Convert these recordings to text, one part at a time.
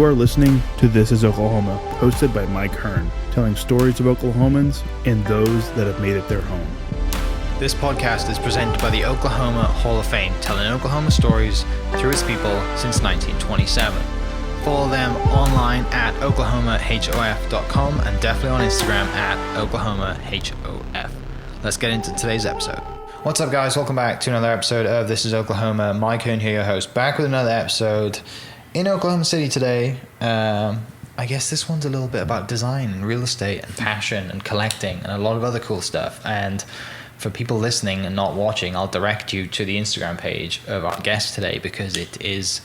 You are listening to This is Oklahoma, hosted by Mike Hearn, telling stories of Oklahomans and those that have made it their home. This podcast is presented by the Oklahoma Hall of Fame, telling Oklahoma stories through its people since 1927. Follow them online at oklahomahof.com and definitely on Instagram at oklahomahof. Let's get into today's episode. What's up, guys? Welcome back to another episode of This is Oklahoma. Mike Hearn here, your host, back with another episode in Oklahoma City today. I guess this one's a little bit about design and real estate and passion and collecting and a lot of other cool stuff. And for people listening and not watching, I'll direct you to the Instagram page of our guest today because it is,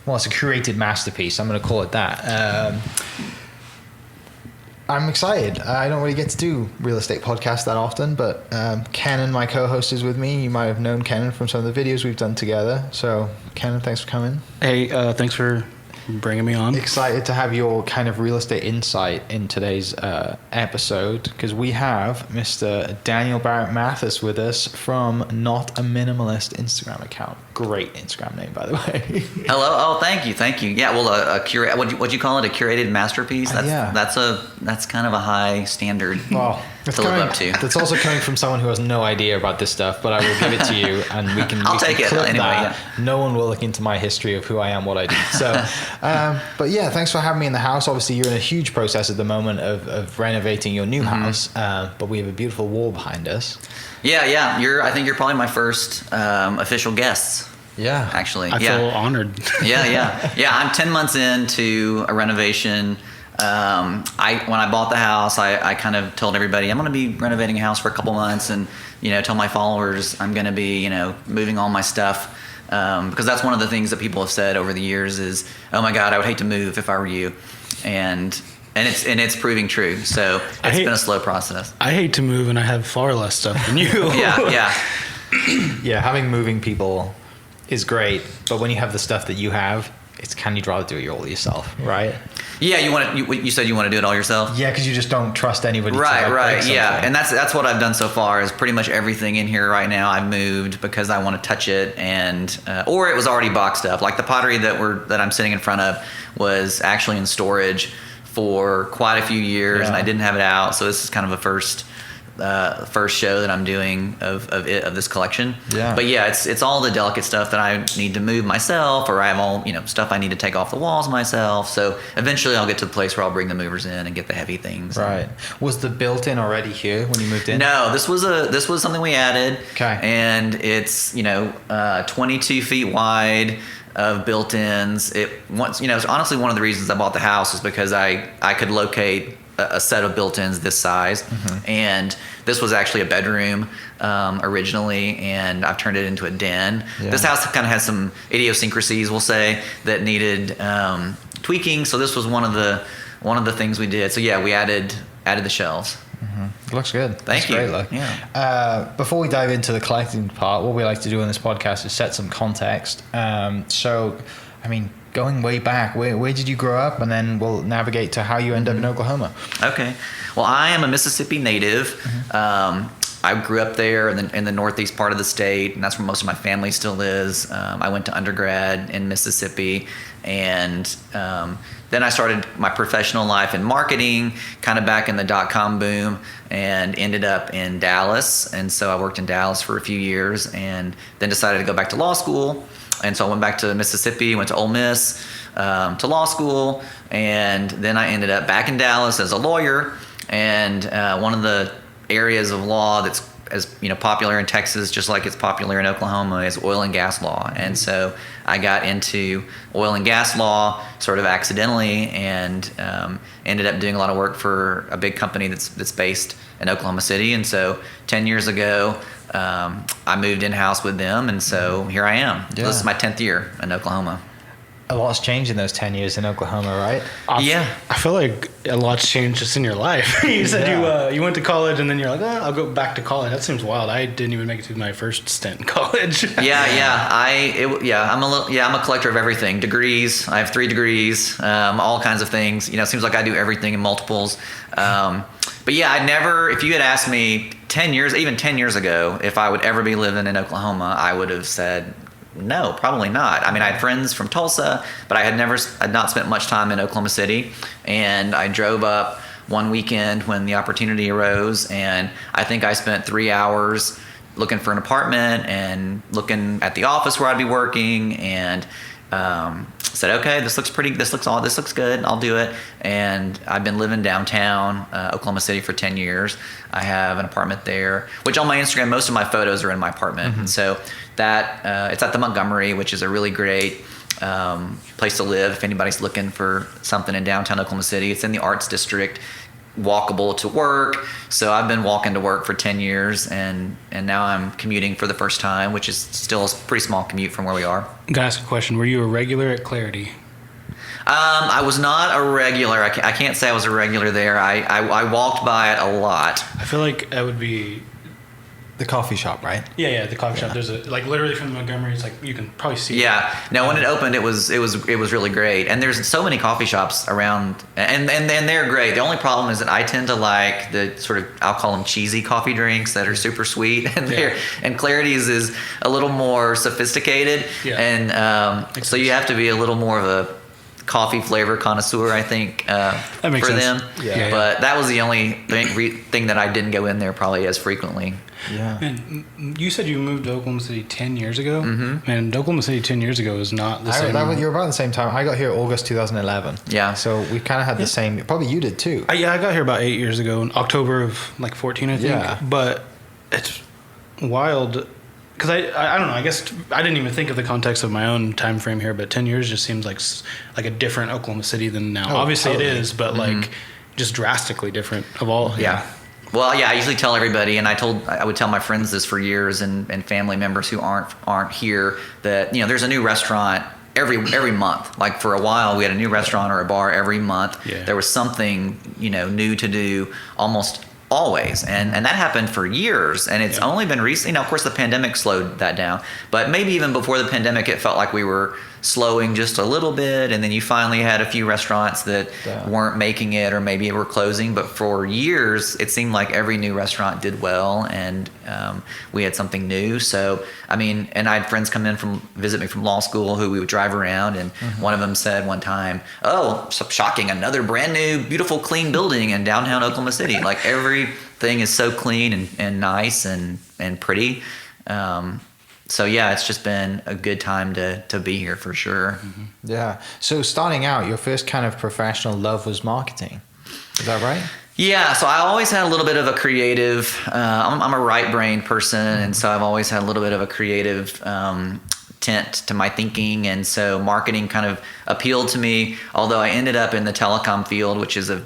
well, it's a curated masterpiece. I'm going to call it that. I'm excited. I don't really get to do real estate podcasts that often, but Kenan, my co-host, is with me. You might have known Kenan from some of the videos we've done together. So, Kenan, thanks for coming. Hey, thanks for bringing me on. Excited to have your kind of real estate insight in today's episode because we have Mr. Daniel Barrett Mathis with us from Not a Minimalist Instagram account. Great Instagram name, by the way. Hello. Oh, thank you. Yeah. Well, a what'd you call it? A curated masterpiece. That's kind of a high standard. Well, to live up to. That's also coming from someone who has no idea about this stuff, but I will give it to you, and we can. I'll take it anyway. Yeah. No one will look into my history of who I am, what I do. So, but yeah, thanks for having me in the house. Obviously, you're in a huge process at the moment of renovating your new house, but we have a beautiful wall behind us. Yeah. I think you're probably my first official guest. Yeah, actually, I feel honored. Yeah. I'm 10 months into a renovation. When I bought the house, I kind of told everybody I'm going to be renovating a house for a couple months, and tell my followers I'm going to be moving all my stuff because that's one of the things that people have said over the years is, oh my God, I would hate to move if I were you, and it's proving true. So it's been a slow process. I hate to move, and I have far less stuff than you. Yeah. Yeah, having moving people is great, but when you have the stuff that you have, it's kind of you'd rather do it all yourself, right? Yeah, you said you want to do it all yourself? Yeah, because you just don't trust anybody. Right. Yeah, and that's what I've done so far. Is pretty much everything in here right now I've moved because I want to touch it, and or it was already boxed up. Like the pottery that I'm sitting in front of was actually in storage for quite a few years, and I didn't have it out. So this is kind of a first show that I'm doing of this collection. Yeah. But yeah, it's all the delicate stuff that I need to move myself, or I have all stuff I need to take off the walls myself. So eventually I'll get to the place where I'll bring the movers in and get the heavy things. Right. Was the built-in already here when you moved in? No, this was something we added. Okay. And it's 22 feet wide of built-ins. It's honestly one of the reasons I bought the house is because I could locate a set of built-ins this size, and this was actually a bedroom originally, and I've turned it into a den. Yeah. This house kind of has some idiosyncrasies, we'll say, that needed tweaking. So this was one of the things we did. So yeah, we added the shelves. It looks good. Thank you. Great look. Yeah. Before we dive into the collecting part, what we like to do on this podcast is set some context. Going way back, where did you grow up? And then we'll navigate to how you end up in Oklahoma. Okay. Well, I am a Mississippi native. I grew up there in the northeast part of the state, and that's where most of my family still is. I went to undergrad in Mississippi, and then I started my professional life in marketing, kind of back in the .com boom, and ended up in Dallas. And so I worked in Dallas for a few years, and then decided to go back to law school. And so I went back to Mississippi, went to Ole Miss to law school, and then I ended up back in Dallas as a lawyer. And one of the areas of law that's as popular in Texas, just like it's popular in Oklahoma, is oil and gas law. And so I got into oil and gas law sort of accidentally, and ended up doing a lot of work for a big company that's based in Oklahoma City. And so 10 years ago, I moved in-house with them, and so here I am. Yeah. So this is my 10th year in Oklahoma. A lot's changed in those 10 years in Oklahoma, right? I feel like a lot's changed just in your life. You said you went to college, and then you're like, I'll go back to college. That seems wild. I didn't even make it to my first stint in college. I'm a collector of everything. Degrees. I have 3 degrees. All kinds of things. It seems like I do everything in multiples. But yeah, if you had asked me 10 years ago, if I would ever be living in Oklahoma, I would have said no, probably not. I mean, I had friends from Tulsa, but I had not spent much time in Oklahoma City. And I drove up one weekend when the opportunity arose, and I think I spent 3 hours looking for an apartment and looking at the office where I'd be working, and said, okay, this looks good, I'll do it. And I've been living downtown Oklahoma City for 10 years. I have an apartment there, which on my Instagram, most of my photos are in my apartment. And so that it's at the Montgomery, which is a really great place to live if anybody's looking for something in downtown Oklahoma City. It's in the Arts District, walkable to work. So I've been walking to work for 10 years, and now I'm commuting for the first time, which is still a pretty small commute from where we are. I'm gonna ask a question. Were you a regular at Clarity? I was not a regular. I can't say I was a regular there. I walked by it a lot. I feel like that would be The coffee shop, right? Yeah, the coffee shop. There's literally from the Montgomery. It's like you can probably see. Yeah, no. When it opened, it was really great. And there's so many coffee shops around, and they're great. The only problem is that I tend to like the sort of, I'll call them cheesy coffee drinks that are super sweet, and Clarity's is a little more sophisticated. Yeah. And so you have to be a little more of a coffee flavor connoisseur, I think, for them. Yeah. But that was the only thing that I didn't go in there probably as frequently. Yeah. And you said you moved to Oklahoma City 10 years ago? Mm-hmm. And Oklahoma City 10 years ago is not the same. You were about the same time. I got here August 2011. Yeah. So we kind of had the same. Probably you did too. I got here about 8 years ago, in October of 14, I think. Yeah. But it's wild. Because I don't know, I guess I didn't even think of the context of my own time frame here, but 10 years just seems like a different Oklahoma City than now. Obviously totally. It is, but just drastically different of all. Yeah. Well, yeah, I usually tell everybody, and I would tell my friends this for years, and family members who aren't here, that there's a new restaurant every month. Like for a while, we had a new restaurant or a bar every month. Yeah. There was something new to do almost always, and that happened for years, and it's only been recently. Of course, the pandemic slowed that down, but maybe even before the pandemic, it felt like we were slowing just a little bit, and then you finally had a few restaurants that weren't making it, or maybe were closing. But for years, it seemed like every new restaurant did well, and we had something new. So and I had friends come in visit me from law school who we would drive around, and one of them said one time, "Oh, so shocking! Another brand new, beautiful, clean building in downtown Oklahoma City. Like everything is so clean and nice and pretty." So yeah, it's just been a good time to be here for sure. Mm-hmm. Yeah. So starting out, your first kind of professional love was marketing. Is that right? Yeah. So I always had a little bit of a creative. I'm a right-brained person, and so I've always had a little bit of a creative tint to my thinking, and so marketing kind of appealed to me. Although I ended up in the telecom field, which is a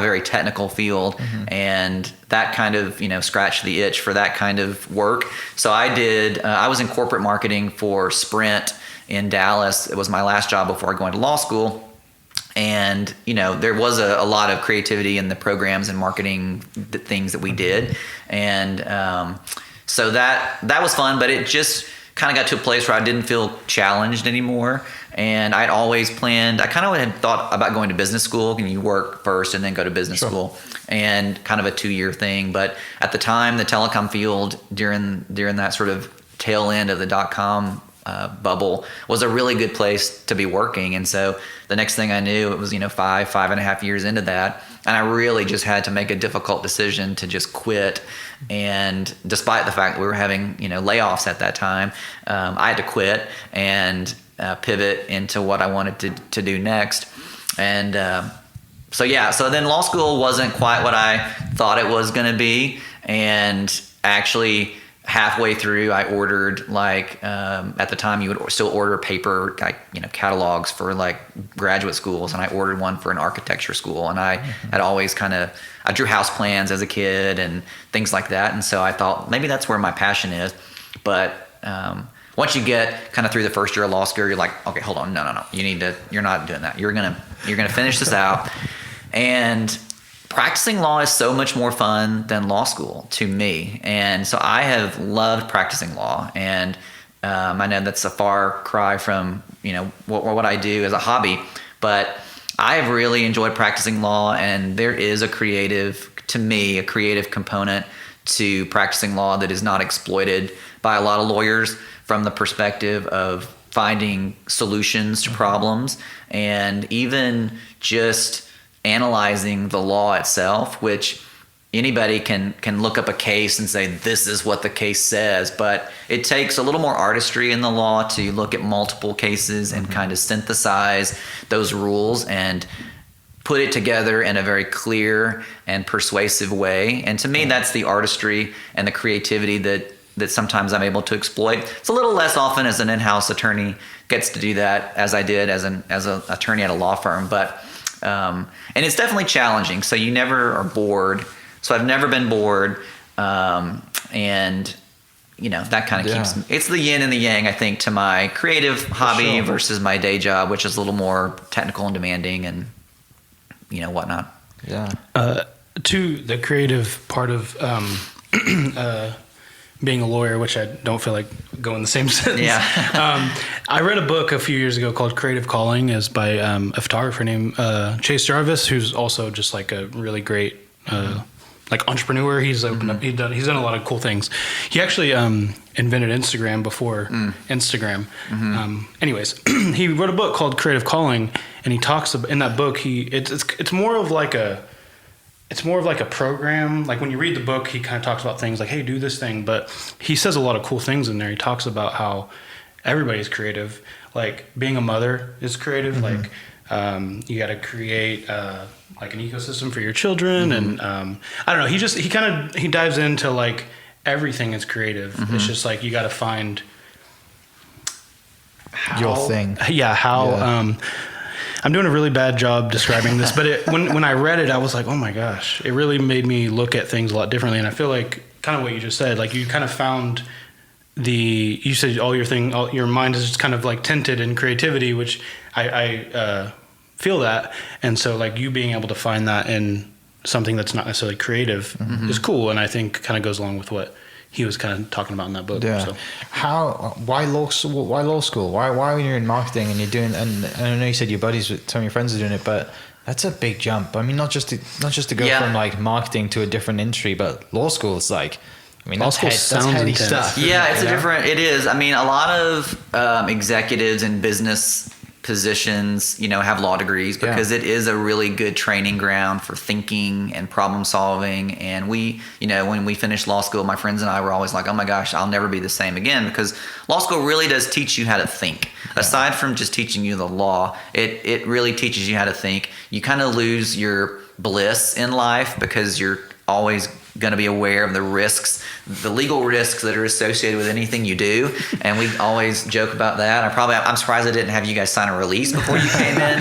very technical field, and that kind of scratched the itch for that kind of work. So I was in corporate marketing for Sprint in Dallas. It was my last job before going to law school, and there was a lot of creativity in the programs and marketing things that we did, and so that was fun, but it just kind of got to a place where I didn't feel challenged anymore. And I'd always planned, I kind of had thought about going to business school, and you work first and then go to business school, and kind of a 2-year thing. But at the time, the telecom field during that sort of tail end of the .com bubble was a really good place to be working. And so the next thing I knew, it was 5.5 years into that, and I really just had to make a difficult decision to just quit. And despite the fact that we were having layoffs at that time, I had to quit and pivot into what I wanted to do next. And so then law school wasn't quite what I thought it was going to be. And actually halfway through, I ordered at the time you would still order paper catalogs for graduate schools, and I ordered one for an architecture school. And I had always I drew house plans as a kid and things like that. And so I thought maybe that's where my passion is. But once you get kind of through the first year of law school, you're like, okay, hold on, no, you're not doing that. You're gonna finish this out. And practicing law is so much more fun than law school to me. And so I have loved practicing law. And I know that's a far cry from what I do as a hobby, but I've really enjoyed practicing law. And there is a creative component to practicing law that is not exploited by a lot of lawyers from the perspective of finding solutions to problems, and even just analyzing the law itself, which anybody can look up a case and say, this is what the case says, but it takes a little more artistry in the law to look at multiple cases and kind of synthesize those rules and put it together in a very clear and persuasive way. And to me, that's the artistry and the creativity that sometimes I'm able to exploit. It's a little less often as an in-house attorney gets to do that as I did as an attorney at a law firm, but and it's definitely challenging. So you never are bored. So I've never been bored, and that kind of keeps me. It's the yin and the yang, I think, to my creative hobby versus my day job, which is a little more technical and demanding, and whatnot. Yeah. To the creative part of being a lawyer, which I don't feel like go in the same sentence. Yeah. I read a book a few years ago called Creative Calling, is by a photographer named Chase Jarvis, who's also just like a really great like entrepreneur. He's opened up. He's done a lot of cool things. He actually invented Instagram before Instagram. Anyways, he wrote a book called Creative Calling, and he talks about, in that book, it's more of like a program. Like when you read the book, he kind of talks about things like, hey, do this thing. But he says a lot of cool things in there. He talks about how everybody's creative. Like being a mother is creative. Like you got to create like an ecosystem for your children. And I don't know. He dives into like everything is creative. It's just like you got to find your thing. Yeah. I'm doing a really bad job describing this, but when I read it, I was like, oh my gosh, it really made me look at things a lot differently. And I feel like kind of what you just said, like you kind of found you said your mind is just kind of like tinted in creativity, which I feel that. And so like you being able to find that in something that's not necessarily creative is cool. And I think kind of goes along with what he was kind of talking about in that book. Yeah. So. Why law school? Why when you're in marketing and you're doing, and I know you said your buddies, some of your friends are doing it, but that's a big jump. I mean, not just to go from like marketing to a different industry, but law school is like, I mean, law that's school that's heady intense. stuff. Yeah, it is. I mean, a lot of executives in business positions, have law degrees because it is a really good training ground for thinking and problem solving. And we, when we finished law school, my friends and I were always like, oh my gosh, I'll never be the same again, because law school really does teach you how to think. Aside from just teaching you the law, it really teaches you how to think. You kind of lose your bliss in life because you're always going to be aware of the risks, the legal risks that are associated with anything you do. And we always joke about that. I'm surprised I didn't have you guys sign a release before you came in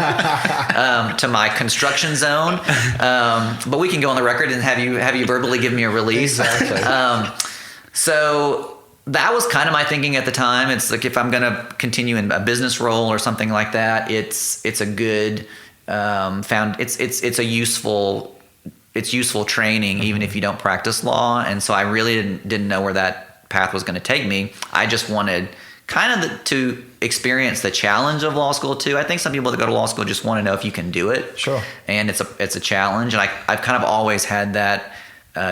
to my construction zone. But we can go on the record and have you verbally give me a release. Exactly. So that was kind of my thinking at the time. It's like, if I'm going to continue in a business role or something like that, it's a good it's useful training, even if you don't practice law. And so I really didn't know where that path was going to take me. I just wanted kind of to experience the challenge of law school too. I think some people that go to law school just want to know if you can do it. Sure. And it's a challenge. And I've kind of always had that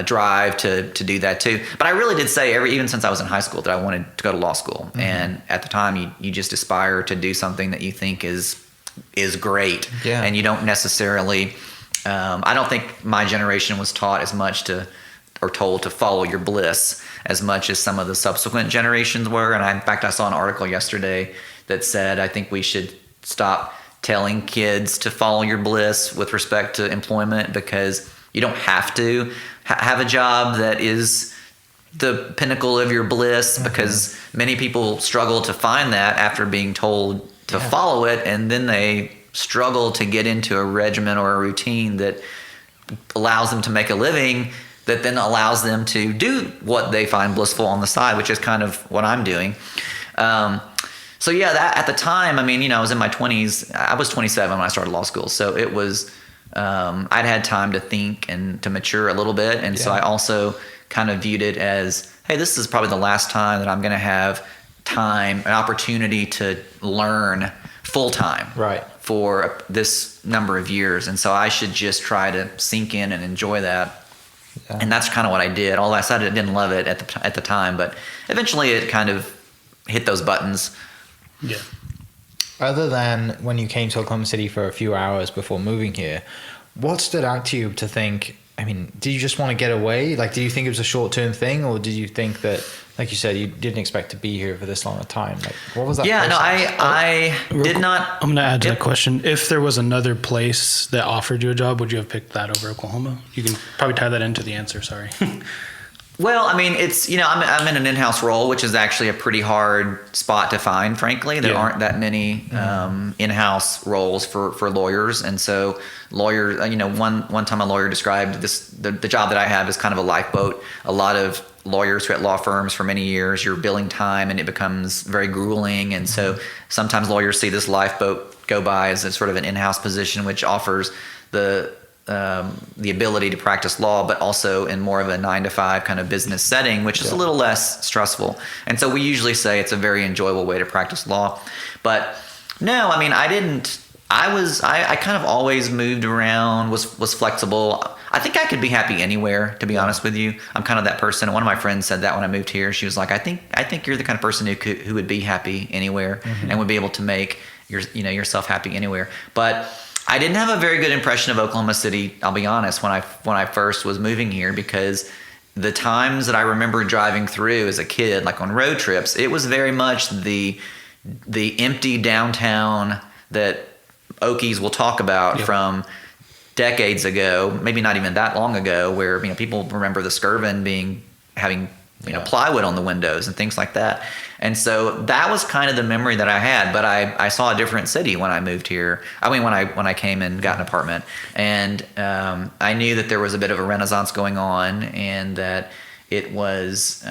drive to do that too. But I really did say even since I was in high school that I wanted to go to law school. And at the time you just aspire to do something that you think is great. Yeah. And you don't necessarily, I don't think my generation was taught as much or told to follow your bliss as much as some of the subsequent generations were. And in fact, I saw an article yesterday that said, I think we should stop telling kids to follow your bliss with respect to employment, because you don't have to have a job that is the pinnacle of your bliss, because many people struggle to find that after being told to follow it, and then they struggle to get into a regimen or a routine that allows them to make a living, that then allows them to do what they find blissful on the side, which is kind of what I'm doing. So yeah, that at the time, I mean, I was in my 20s. I was 27 when I started law school, so it was I'd had time to think and to mature a little bit, and so I also kind of viewed it as, hey, this is probably the last time that I'm going to have time, an opportunity to learn full time, right, for this number of years, and so I should just try to sink in and enjoy that. And that's kind of what I did. Although I said I didn't love it at the time, but eventually it kind of hit those buttons. Yeah. Other than when you came to Oklahoma City for a few hours before moving here, what stood out to you to think, I mean, did you just want to get away? Like, did you think it was a short-term thing, or did you think that, like you said, you didn't expect to be here for this long a time? Like, what was that? Yeah, no, I did not. I'm going to add to that question. If there was another place that offered you a job, would you have picked that over Oklahoma? You can probably tie that into the answer. Sorry. Well, I mean, it's, I'm in an in-house role, which is actually a pretty hard spot to find, frankly. There aren't that many in-house roles for lawyers. And so lawyers, one time a lawyer described the job that I have is kind of a lifeboat. A lot of lawyers who at law firms for many years, you're billing time and it becomes very grueling. And so sometimes lawyers see this lifeboat go by as a sort of an in-house position, which offers the ability to practice law, but also in more of a 9-to-5 kind of business setting, which is a little less stressful. And so we usually say it's a very enjoyable way to practice law. But no, I mean, I kind of always moved around, was flexible. I think I could be happy anywhere, to be honest with you. I'm kind of that person. One of my friends said that when I moved here. She was like, I think you're the kind of person who would be happy anywhere and would be able to make yourself happy anywhere. But I didn't have a very good impression of Oklahoma City, I'll be honest, when I first was moving here, because the times that I remember driving through as a kid, like on road trips, it was very much the empty downtown that Okies will talk about from decades ago, maybe not even that long ago, where people remember the Skirvin having plywood on the windows and things like that. And so that was kind of the memory that I had, but I saw a different city when I moved here. I mean, when I came and got an apartment, and I knew that there was a bit of a renaissance going on, and that it was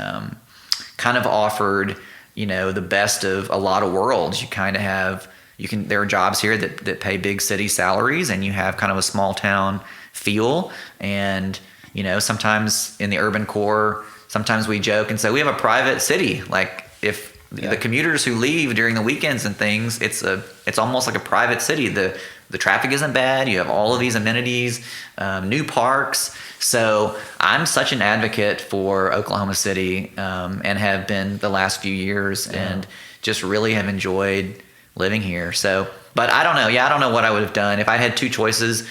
kind of offered, the best of a lot of worlds. You kind of have, there are jobs here that pay big city salaries, and you have kind of a small town feel. And, sometimes in the urban core, sometimes we joke and say we have a private city. Like, if the commuters who leave during the weekends and things, it's almost like a private city. The traffic isn't bad. You have all of these amenities, new parks. So I'm such an advocate for Oklahoma City, and have been the last few years, and just really have enjoyed living here. So, but I don't know. Yeah, I don't know what I would have done if I had two choices.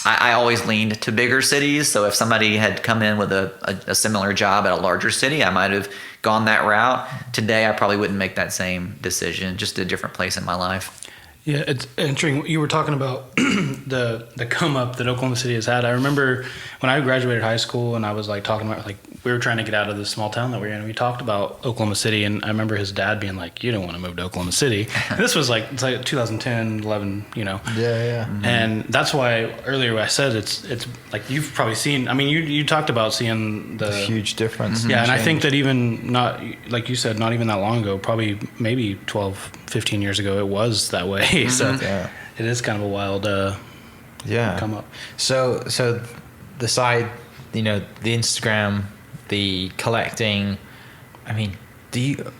I always leaned to bigger cities. So if somebody had come in with a similar job at a larger city, I might have gone that route. Today, I probably wouldn't make that same decision, just a different place in my life. Yeah, it's interesting. You were talking about the come up that Oklahoma City has had. I remember when I graduated high school, and I was talking about we were trying to get out of the small town that we were in. We talked about Oklahoma City, and I remember his dad being like, "You don't want to move to Oklahoma City." And this was it's 2010, 11, Yeah. Mm-hmm. And that's why earlier I said it's like you've probably seen. I mean, you talked about seeing the huge difference. Yeah, and I think that even not, like you said, not even that long ago, probably maybe 12, 15 years ago, it was that way. So it is kind of a wild come up. So the side, the Instagram, the collecting, I mean,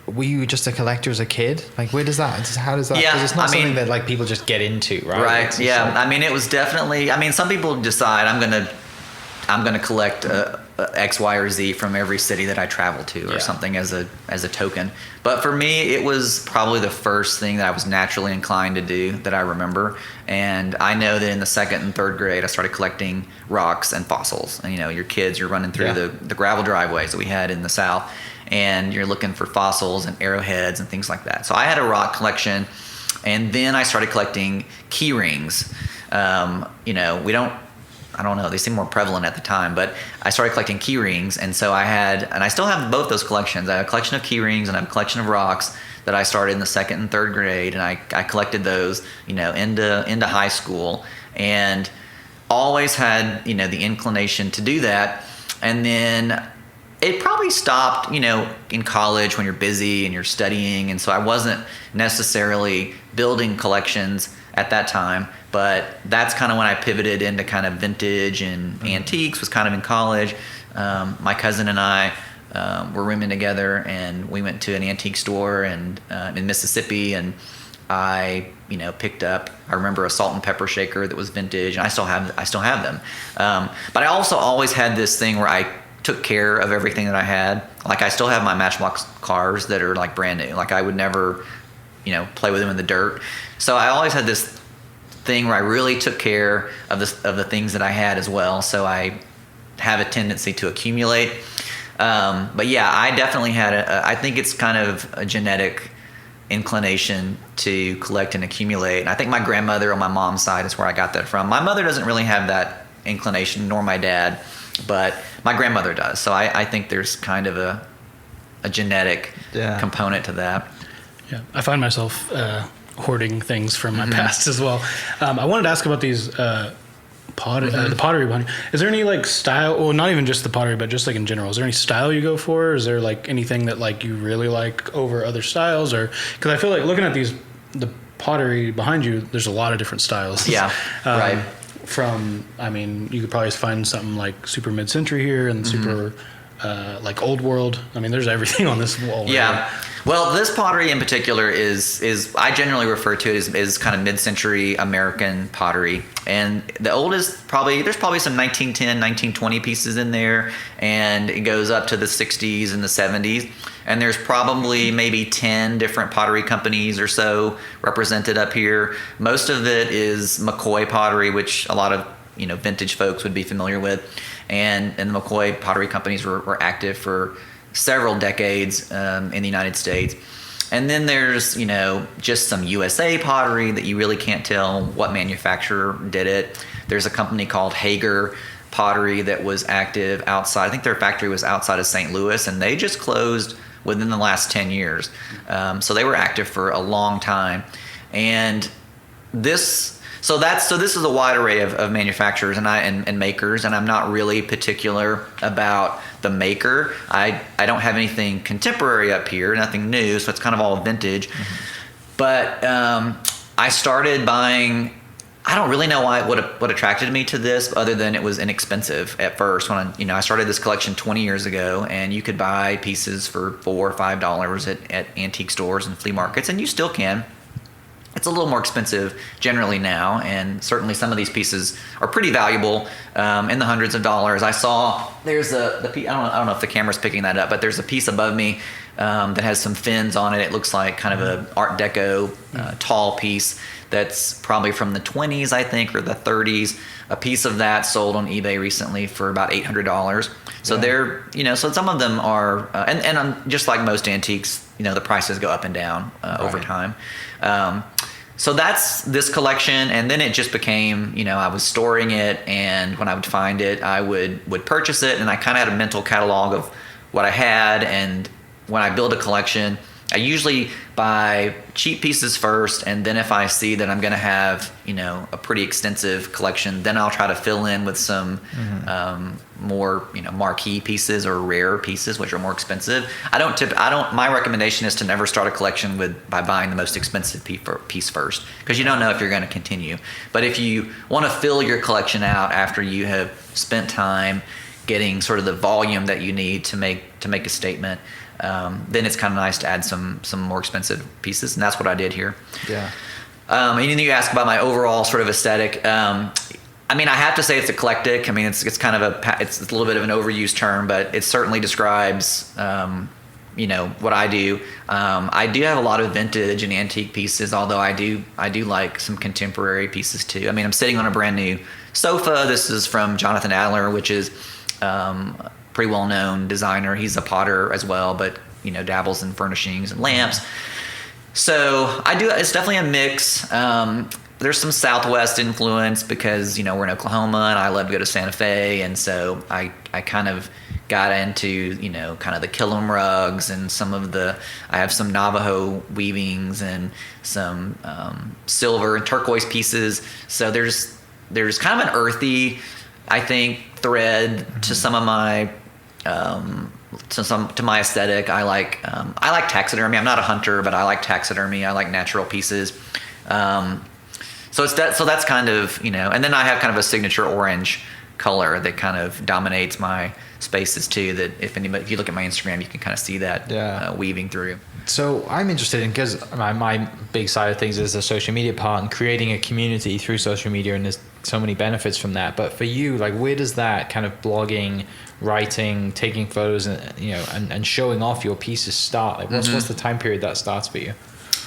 were you just a collector as a kid? Like, how does that, because it's not something that people just get into, right? Right. Yeah. I mean, it was definitely, some people decide I'm going to collect X, Y, or Z from every city that I travel to, or something as a token. But for me, it was probably the first thing that I was naturally inclined to do that I remember. And I know that in the second and third grade, I started collecting rocks and fossils. And you're running through the gravel driveways that we had in the South, and you're looking for fossils and arrowheads and things like that. So I had a rock collection, and then I started collecting key rings. I don't know, they seemed more prevalent at the time, but I started collecting key rings. And so I still have both those collections. I have a collection of key rings and I have a collection of rocks that I started in the second and third grade. And I collected those, into high school, and always had, the inclination to do that. And then it probably stopped, in college when you're busy and you're studying. And so I wasn't necessarily building collections at that time, but that's kind of when I pivoted into kind of vintage and antiques, was kind of in college. My cousin and I were rooming together, and we went to an antique store in Mississippi, and I picked up. I remember a salt and pepper shaker that was vintage, and I still have them. But I also always had this thing where I took care of everything that I had. Like I still have my Matchbox cars that are like brand new. Like I would never, play with them in the dirt. So I always had this thing where I really took care of the things that I had as well. So I have a tendency to accumulate. But yeah, I definitely had I think it's kind of a genetic inclination to collect and accumulate. And I think my grandmother on my mom's side is where I got that from. My mother doesn't really have that inclination, nor my dad, but my grandmother does. So I think there's kind of a genetic component to that. Yeah, I find myself hoarding things from my past as well. I wanted to ask about these the pottery one. Is there any like style? Well, not even just the pottery, but just like in general. Is there any style you go for? Is there like anything that like you really like over other styles? Or because I feel like looking at the pottery behind you, there's a lot of different styles. Yeah, right. You could probably find something like super mid-century here and super like old world. I mean, there's everything on this wall. Yeah. Right? Well, this pottery in particular is I generally refer to it as kind of mid-century American pottery. And the oldest there's probably some 1910, 1920 pieces in there, and it goes up to the 60s and the 70s. And there's probably maybe 10 different pottery companies or so represented up here. Most of it is McCoy pottery, which a lot of vintage folks would be familiar with. And the McCoy pottery companies were active for several decades in the United States. And then there's, just some USA pottery that you really can't tell what manufacturer did it. There's a company called Hager Pottery that was active outside. I think their factory was outside of St. Louis, and they just closed within the last 10 years. So they were active for a long time. And this is a wide array of manufacturers and makers, and I'm not really particular about the maker. I don't have anything contemporary up here, nothing new, so it's kind of all vintage. But I started buying. I don't really know what attracted me to this, other than it was inexpensive at first. When I started this collection 20 years ago, and you could buy pieces for $4 or $5 at antique stores and flea markets, and you still can. It's a little more expensive generally now, and certainly some of these pieces are pretty valuable, in the hundreds of dollars. I saw there's I don't know if the camera's picking that up, but there's a piece above me that has some fins on it. It looks like kind of an Art Deco tall piece that's probably from the 20s, I think, or the 30s. A piece of that sold on eBay recently for about $800. So they're, so some of them are, and just like most antiques, the prices go up and down over time. So that's this collection, and then it just became, I was storing it, and when I would find it, I would purchase it, and I kind of had a mental catalog of what I had, and when I build a collection, I usually buy cheap pieces first, and then if I see that I'm going to have, a pretty extensive collection, then I'll try to fill in with some more, marquee pieces or rare pieces, which are more expensive. My recommendation is to never start a collection by buying the most expensive piece first, because you don't know if you're going to continue. But if you want to fill your collection out after you have spent time getting sort of the volume that you need to make a statement, then it's kind of nice to add some more expensive pieces, and that's what I did here. Yeah. And then you ask about my overall sort of aesthetic. I have to say it's eclectic. It's kind of it's a little bit of an overused term, but it certainly describes what I do. I do have a lot of vintage and antique pieces, although I do like some contemporary pieces too. I'm sitting on a brand new sofa. This is from Jonathan Adler, which is pretty well-known designer. He's a potter as well, but dabbles in furnishings and lamps. So it's definitely a mix. There's some Southwest influence because we're in Oklahoma, and I love to go to Santa Fe, and so I kind of got into kind of the Killam rugs and I have some Navajo weavings and some silver and turquoise pieces. So there's kind of an earthy, I think, thread to some of my to my aesthetic. I like taxidermy. I'm not a hunter, but I like taxidermy. I like natural pieces. So that's kind of and then I have kind of a signature orange color that kind of dominates my spaces too. That if you look at my Instagram, you can kind of see that weaving through. So I'm interested in, because my big side of things is the social media part and creating a community through social media, and there's so many benefits from that. But for you, like, where does that kind of blogging, writing, taking photos, and showing off your pieces start? Like, what's the time period that starts for you?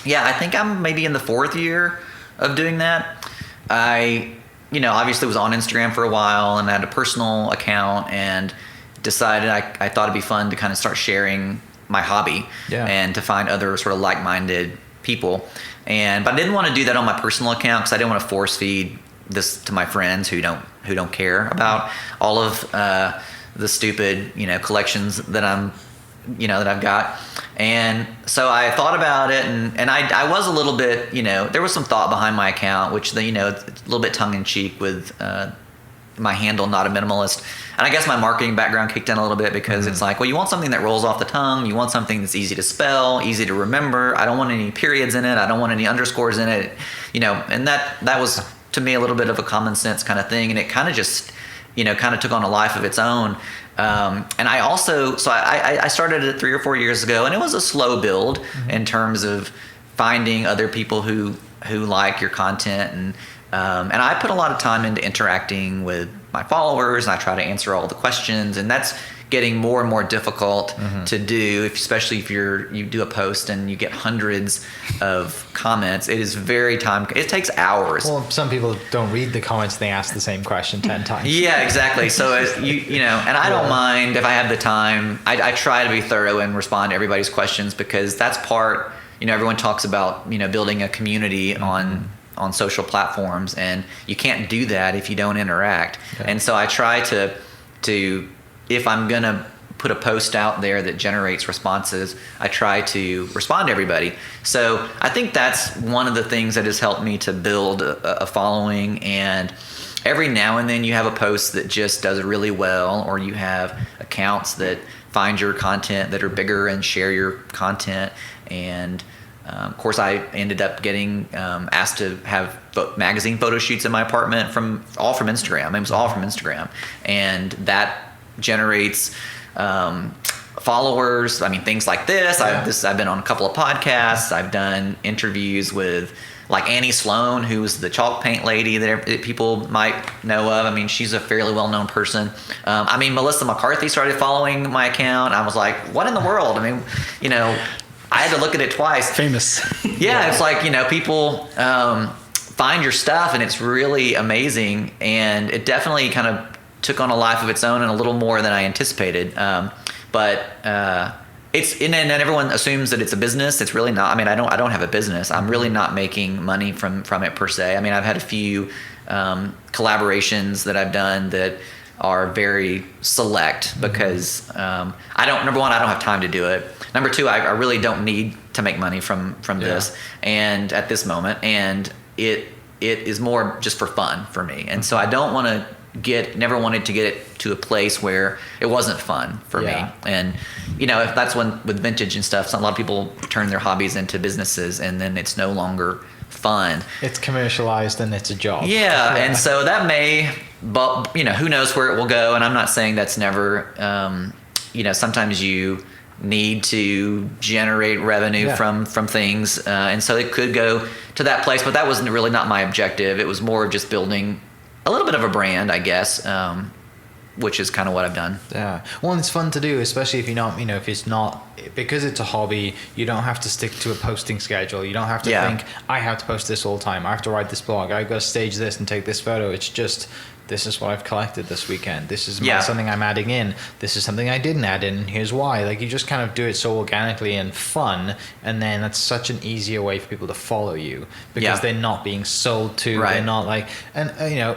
Yeah, I think I'm maybe in the 4th year of doing that. I obviously was on Instagram for a while and I had a personal account, and decided I thought it'd be fun to kind of start sharing my hobby and to find other sort of like-minded people. But I didn't want to do that on my personal account because I didn't want to force feed this to my friends who don't care about all of the stupid collections that that I've got. And so I thought about it, and I was a little bit, there was some thought behind my account, which it's a little bit tongue-in-cheek with my handle, Not a Minimalist. And I guess my marketing background kicked in a little bit, because it's like, well, you want something that rolls off the tongue, you want something that's easy to spell, easy to remember. I don't want any periods in it, I don't want any underscores in it, and that was to me a little bit of a common sense kind of thing, and it kind of just kind of took on a life of its own. And I also, I started it 3 or 4 years ago, and it was a slow build in terms of finding other people who like your content, and I put a lot of time into interacting with my followers, and I try to answer all the questions, and that's getting more and more difficult to do, especially if you do a post and you get hundreds of comments. It is it takes hours. Well, some people don't read the comments, they ask the same question 10 times. Yeah, exactly. So and I don't mind if I have the time. I try to be thorough and respond to everybody's questions, because that's part, everyone talks about, building a community on social platforms, and you can't do that if you don't interact. Okay. And so I try to if I'm going to put a post out there that generates responses, I try to respond to everybody. So I think that's one of the things that has helped me to build a following. And every now and then you have a post that just does really well, or you have accounts that find your content that are bigger and share your content. And of course, I ended up getting asked to have magazine photo shoots in my apartment all from Instagram. It was all from Instagram. And that generates followers. I mean, things like this. I've been on a couple of podcasts. I've done interviews with like Annie Sloan, who's the chalk paint lady that people might know of. I mean, she's a fairly well-known person. Melissa McCarthy started following my account. I was like, what in the world? I mean, I had to look at it twice. Famous. Yeah, it's like, people find your stuff, and it's really amazing. And it definitely kind of took on a life of its own, and a little more than I anticipated. But and everyone assumes that it's a business. It's really not. I mean, I don't have a business. I'm really not making money from it per se. I mean, I've had a few collaborations that I've done that are very select, because number one, I don't have time to do it. Number two, I really don't need to make money from this, and at this moment, and it is more just for fun for me. And so I don't want to never wanted to get it to a place where it wasn't fun for me. And if that's with vintage and stuff, a lot of people turn their hobbies into businesses, and then it's no longer fun. It's commercialized and it's a job. Yeah. And so that but who knows where it will go. And I'm not saying that's never, sometimes you need to generate revenue from things. And so it could go to that place, but that was really not my objective. It was more of just building a little bit of a brand, I guess, which is kind of what I've done. Yeah. Well, and it's fun to do, especially if you're not, if it's not, because it's a hobby, you don't have to stick to a posting schedule. You don't have to think, I have to post this all the time. I have to write this blog. I've got to stage this and take this photo. It's just, this is what I've collected this weekend. This is something I'm adding in. This is something I didn't add in. Here's why. Like, you just kind of do it so organically and fun, and then that's such an easier way for people to follow you, because they're not being sold to. Right. They're not like, and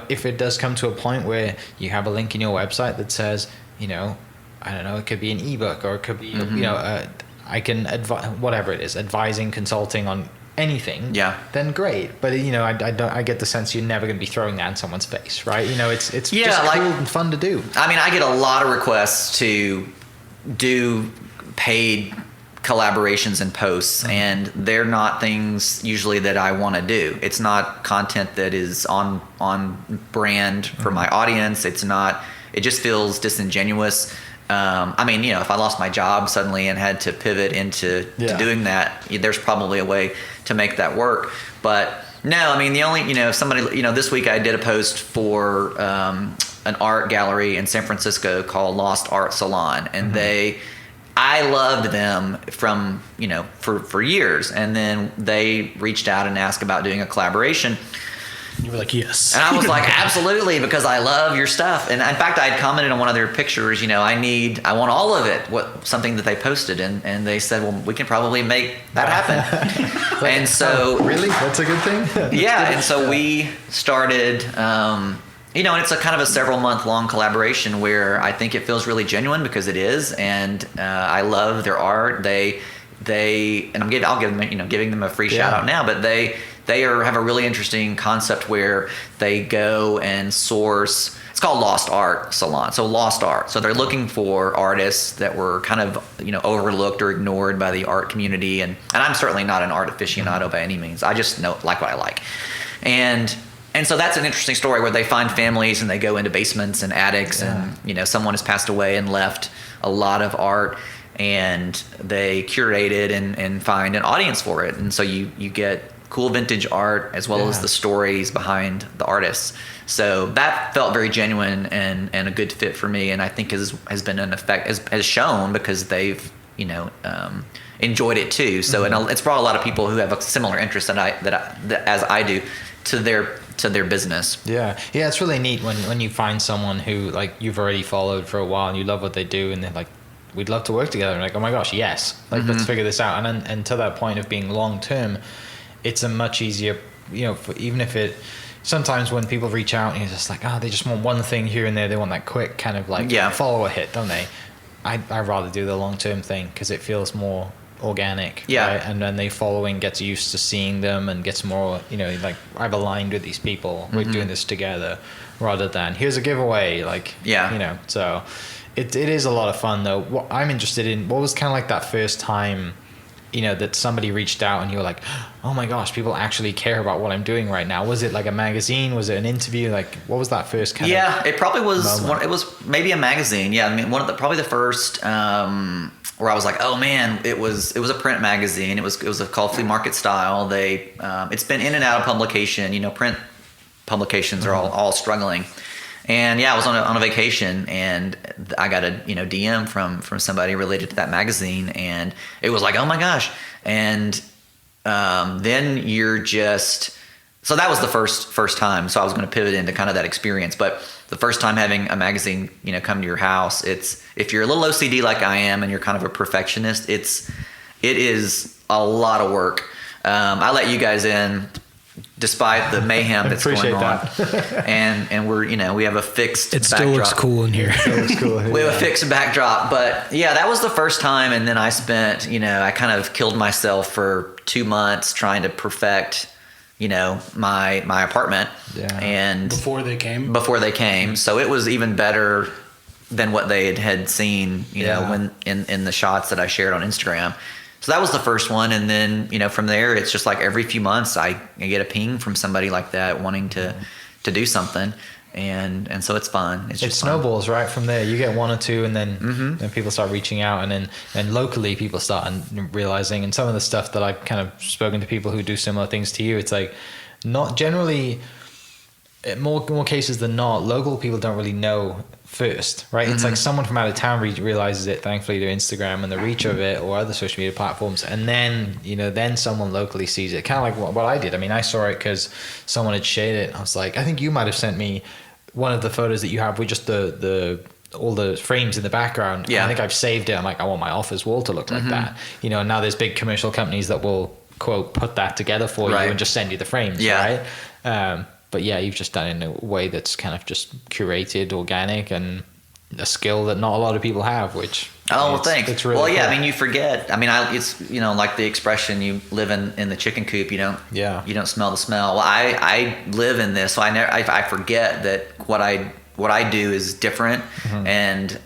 if it does come to a point where you have a link in your website that says, I don't know, it could be an ebook, or it could be, I can advise, whatever it is, advising, consulting on anything, then great. But I get the sense you're never going to be throwing that in someone's face, right? It's just cool and fun to do. I mean, I get a lot of requests to do paid collaborations and posts, and they're not things usually that I want to do. It's not content that is on brand for my audience. It just feels disingenuous. I mean, if I lost my job suddenly and had to pivot into to doing that, there's probably a way to make that work. But no, I mean, the only, somebody, this week I did a post for an art gallery in San Francisco called Lost Art Salon, and I loved them from, for years. And then they reached out and asked about doing a collaboration. You were like, yes. And I was like, absolutely, because I love your stuff. And in fact, I had commented on one of their pictures, I want all of it, something that they posted. And they said, well, we can probably make that happen. And so. Really? That's a good thing? Yeah. And so we started, and it's a kind of a several month long collaboration where I think it feels really genuine because it is. And I love their art. I'll give them, giving them a free shout out now, but they have a really interesting concept where they go and source. It's called Lost Art Salon. So lost art. So they're looking for artists that were kind of overlooked or ignored by the art community. And I'm certainly not an art aficionado by any means. I just like what I like. And so that's an interesting story where they find families and they go into basements and attics and someone has passed away and left a lot of art. And they curate it and find an audience for it. And so you get cool vintage art as well as the stories behind the artists. So that felt very genuine and a good fit for me, and I think has been an effect, has shown because they've enjoyed it too. So and it's brought a lot of people who have a similar interest as I do to their business. Yeah, it's really neat when you find someone who you've already followed for a while and you love what they do, and they're like, we'd love to work together. And oh my gosh, yes, let's figure this out. And to that point of being long term, it's a much easier, even if it, sometimes when people reach out and you're just like, they just want one thing here and there, they want that quick kind of follow a hit, don't they? I'd rather do the long term thing because it feels more organic. Yeah. Right? And then the following gets used to seeing them and gets more, I've aligned with these people. We're doing this together rather than here's a giveaway. So it is a lot of fun though. What I'm interested in, what was kind of like that first time that somebody reached out and you were like, oh my gosh, people actually care about what I'm doing right now. Was it like a magazine? Was it an interview? What was that first kind of? Yeah, it probably was. It was maybe a magazine. Yeah, I mean, probably the first where I was like, oh man, it was a print magazine. It was called Flea Market Style. It's been in and out of publication. Print publications are all struggling. And I was on a vacation and I got a DM from somebody related to that magazine, and it was like, oh my gosh. And then you're just, so that was the first time. So I was going to pivot into kind of that experience, but the first time having a magazine come to your house, if you're a little OCD like I am and you're kind of a perfectionist, it is a lot of work. I let you guys in despite the mayhem that's going on. and we're, we have a fixed backdrop. Still looks cool in here. We have a fixed backdrop, but that was the first time. And then I spent, I kind of killed myself for 2 months trying to perfect, my apartment. Yeah. And before they came. So it was even better than what they had seen, when in the shots that I shared on Instagram. So that was the first one, and then from there it's just like every few months I get a ping from somebody like that wanting to do something, and so it's fun. It snowballs right from there. You get one or two, and then people start reaching out, and then locally people start realizing. And some of the stuff that I've kind of spoken to people who do similar things to you, it's like not generally. More cases than not, local people don't really know first, right? It's like someone from out of town realizes it, thankfully, to Instagram and the reach of it or other social media platforms, and then then someone locally sees it, kind of like what I did. I mean, I saw it because someone had shared it. I was like, I think you might have sent me one of the photos that you have with just all the frames in the background. Yeah, I think I've saved it. I'm like, I want my office wall to look like that. And now there's big commercial companies that will quote put that together for you and just send you the frames, right? But you've just done it in a way that's kind of just curated, organic, and a skill that not a lot of people have, which... thanks. It's really cool. I mean, you forget. I mean, it's, like the expression, you live in the chicken coop, you don't smell the smell. Well, I live in this, so I forget that what I do is different. And,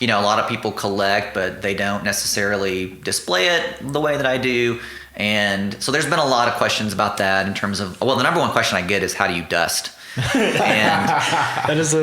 a lot of people collect, but they don't necessarily display it the way that I do. And so there's been a lot of questions about that in terms of, well, the number one question I get is, how do you dust? And that is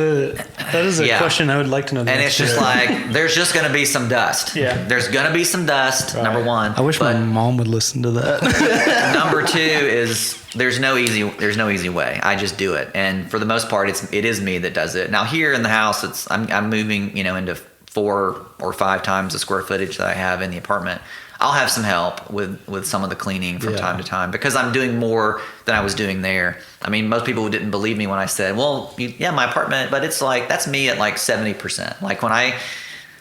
a question I would like to know. And it's just like, there's just going to be some dust. Yeah. There's going to be some dust, number one. I wish my mom would listen to that. Number two is there's no easy way. I just do it. And for the most part, it is me that does it. Now here in the house, I'm moving, into 4 or 5 times the square footage that I have in the apartment. I'll have some help with some of the cleaning from time to time because I'm doing more than I was doing there. I mean, most people didn't believe me when I said, well, my apartment, but it's like, that's me at like 70%. Like when I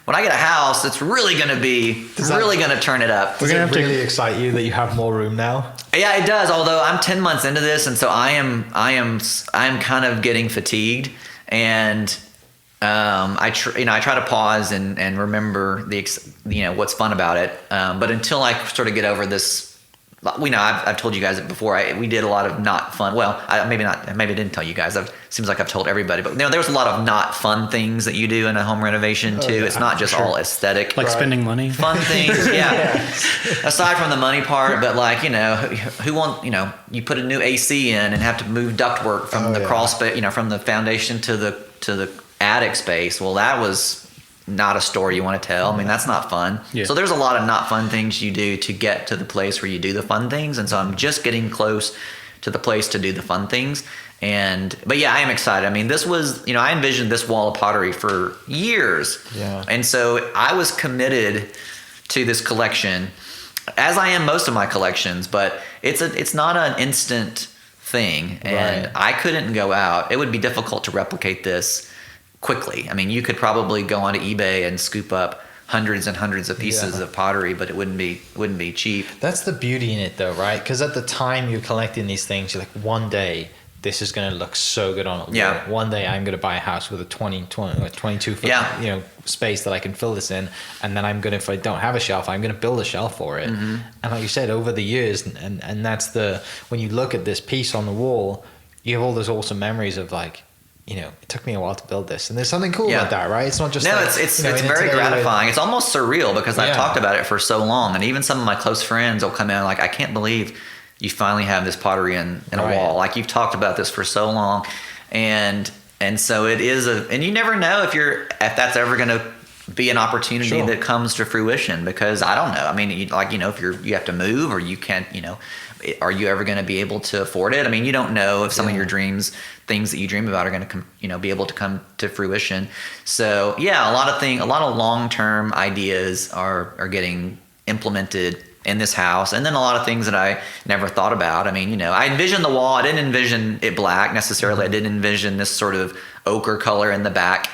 get a house, it's really going to be going to turn it up. Does it really excite you that you have more room now? Yeah, it does. Although I'm 10 months into this, and so I am kind of getting fatigued, and I try to pause and remember what's fun about it. But until I sort of get over this, I've told you guys it before. We did a lot of not fun. Well, maybe I didn't tell you guys. Seems like I've told everybody. But there was a lot of not fun things that you do in a home renovation too. Yeah, it's not just all aesthetic, like spending money. Fun things, yeah. Aside from the money part, but like who want you put a new AC in and have to move ductwork from the crawl space, from the foundation to the attic space. Well, that was not a story you want to tell. I mean, that's not fun. Yeah. So there's a lot of not fun things you do to get to the place where you do the fun things. And so I'm just getting close to the place to do the fun things. But yeah, I am excited. I mean, this was, I envisioned this wall of pottery for years. Yeah. And so I was committed to this collection, as I am most of my collections, but it's not an instant thing. And I couldn't go out. It would be difficult to replicate this quickly. I mean, you could probably go onto eBay and scoop up hundreds and hundreds of pieces of pottery, but it wouldn't be cheap. That's the beauty in it, though, right? Because at the time you're collecting these things, you're like, one day this is going to look so good on a wall. Yeah. One day I'm going to buy a house with a 22 foot space that I can fill this in, and then if I don't have a shelf, I'm going to build a shelf for it. Mm-hmm. And like you said, over the years, and that's when you look at this piece on the wall, you have all those awesome memories of like, it took me a while to build this, and there's something cool about that, right? It's not just it's very gratifying. It's almost surreal because I've talked about it for so long, and even some of my close friends will come in like, I can't believe you finally have this pottery in a wall. Like, you've talked about this for so long, and so it is and you never know if that's ever going to be an opportunity that comes to fruition, because I don't know. I mean, if you have to move, or you can't, are you ever going to be able to afford it? I mean, you don't know if some of your dreams, things that you dream about, are going to be able to come to fruition. So yeah, a lot of long-term ideas are getting implemented in this house, and then a lot of things that I never thought about. I mean, I envisioned the wall. I didn't envision it black necessarily. I didn't envision this sort of ochre color in the back.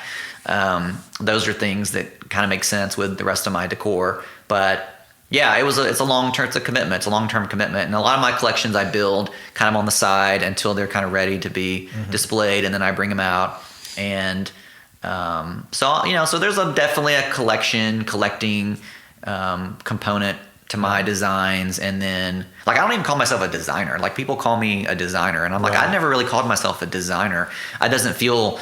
Those are things that kind of make sense with the rest of my decor. But yeah, it's a long-term, it's a commitment. It's a long-term commitment. And a lot of my collections I build kind of on the side until they're kind of ready to be displayed, and then I bring them out. And so there's definitely a collecting component to my designs. And then, like, I don't even call myself a designer. Like, people call me a designer, and I'm like, I never really called myself a designer. It doesn't feel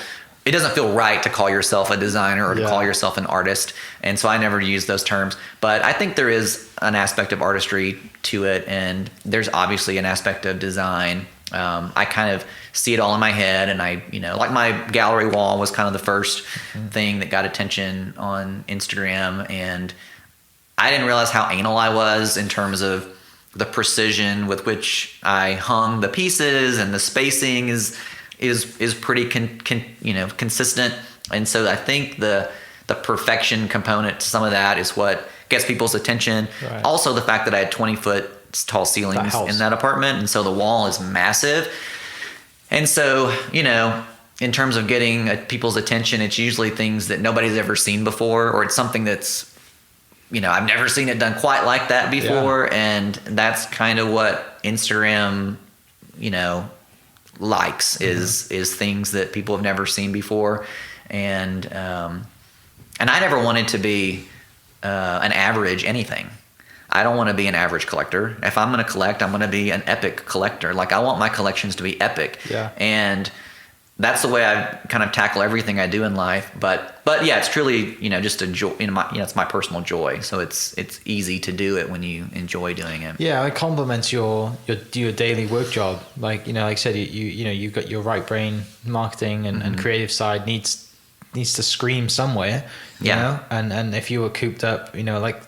right to call yourself a designer or to call yourself an artist. And so I never use those terms. But I think there is an aspect of artistry to it, and there's obviously an aspect of design. I kind of see it all in my head, and I, like my gallery wall was kind of the first thing that got attention on Instagram, and I didn't realize how anal I was in terms of the precision with which I hung the pieces, and the spacing is pretty consistent. And so I think the perfection component to some of that is what gets people's attention. Right. Also, the fact that I had 20-foot tall ceilings in that apartment, and so the wall is massive. And so, in terms of getting people's attention, it's usually things that nobody's ever seen before, or it's something that's, I've never seen it done quite like that before. And that's kind of what Instagram, likes, is things that people have never seen before. And I never wanted to be an average anything. I don't want to be an average collector. If I'm going to collect, I'm going to be an epic collector. Like, I want my collections to be epic. Yeah. And that's the way I kind of tackle everything I do in life. But yeah, it's truly, just a joy. It's my personal joy. So it's easy to do it when you enjoy doing it. Yeah, it complements your daily work job. Like like I said, you've got your right brain marketing and creative side needs to scream somewhere. You know, and if you were cooped up, like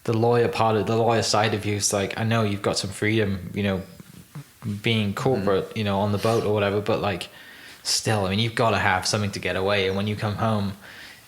the lawyer side of you is like, I know you've got some freedom, being corporate, on the boat or whatever, but like. Still, I mean, you've got to have something to get away. And when you come home,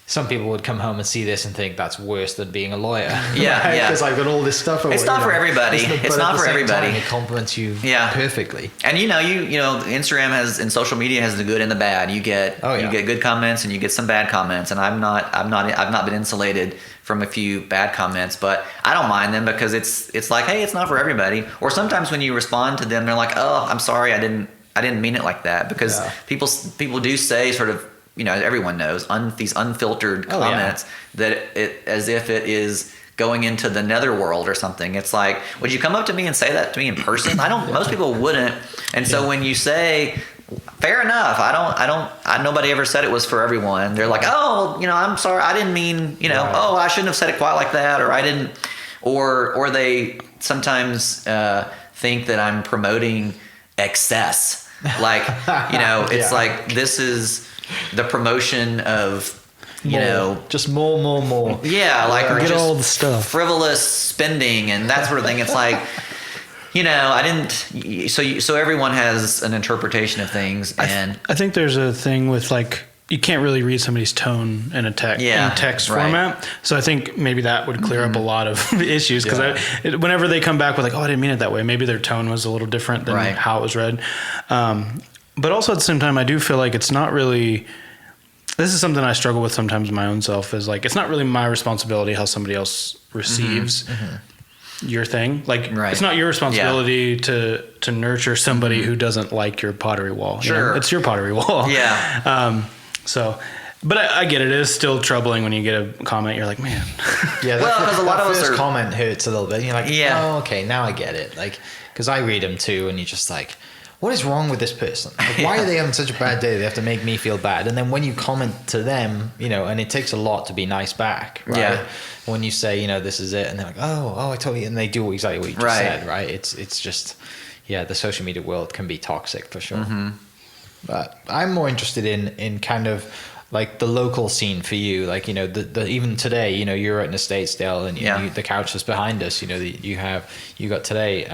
some people would come home and see this and think that's worse than being a lawyer. Yeah, right? Because I've got all this stuff. It's not for everybody. It's not for everybody. It complements you perfectly. And Instagram and social media has the good and the bad. You get good comments and you get some bad comments. And I've not been insulated from a few bad comments, but I don't mind them because it's like, hey, it's not for everybody. Or sometimes when you respond to them, they're like, oh, I'm sorry, I didn't mean it like that, because people do say sort of, everyone knows these unfiltered comments that it as if it is going into the netherworld or something. It's like, would you come up to me and say that to me in person? Most people wouldn't. And so when you say, fair enough, nobody ever said it was for everyone. They're like, oh, I'm sorry, I didn't mean, oh, I shouldn't have said it quite like that, or I didn't, or they sometimes think that I'm promoting excess. Like, it's like, this is the promotion of, just more. Yeah. Like, or get just all the stuff. Frivolous spending and that sort of thing. It's like, I didn't, so everyone has an interpretation of things. And I think there's a thing with like, you can't really read somebody's tone in a text format. So I think maybe that would clear up a lot of issues, because whenever they come back with like, oh, I didn't mean it that way, maybe their tone was a little different than how it was read. But also at the same time, I do feel like it's not really, this is something I struggle with sometimes in my own self, is like, it's not really my responsibility how somebody else receives your thing. Like, it's not your responsibility to nurture somebody who doesn't like your pottery wall. Sure. It's your pottery wall. Yeah. But I get it. It is still troubling when you get a comment. You're like, man. Yeah. Because a lot of us comment hurts a little bit. And you're like, oh, okay, now I get it. Like, because I read them too, and you're just like, what is wrong with this person? Like, why are they having such a bad day? They have to make me feel bad. And then when you comment to them, and it takes a lot to be nice back, right? Yeah. When you say, this is it, and they're like, oh, I totally, and they do exactly what you just said, right? It's just, the social media world can be toxic for sure. Mm-hmm. But I'm more interested in kind of like the local scene for you, like the even today, you're at an estate sale, and the couch is behind us. You got today.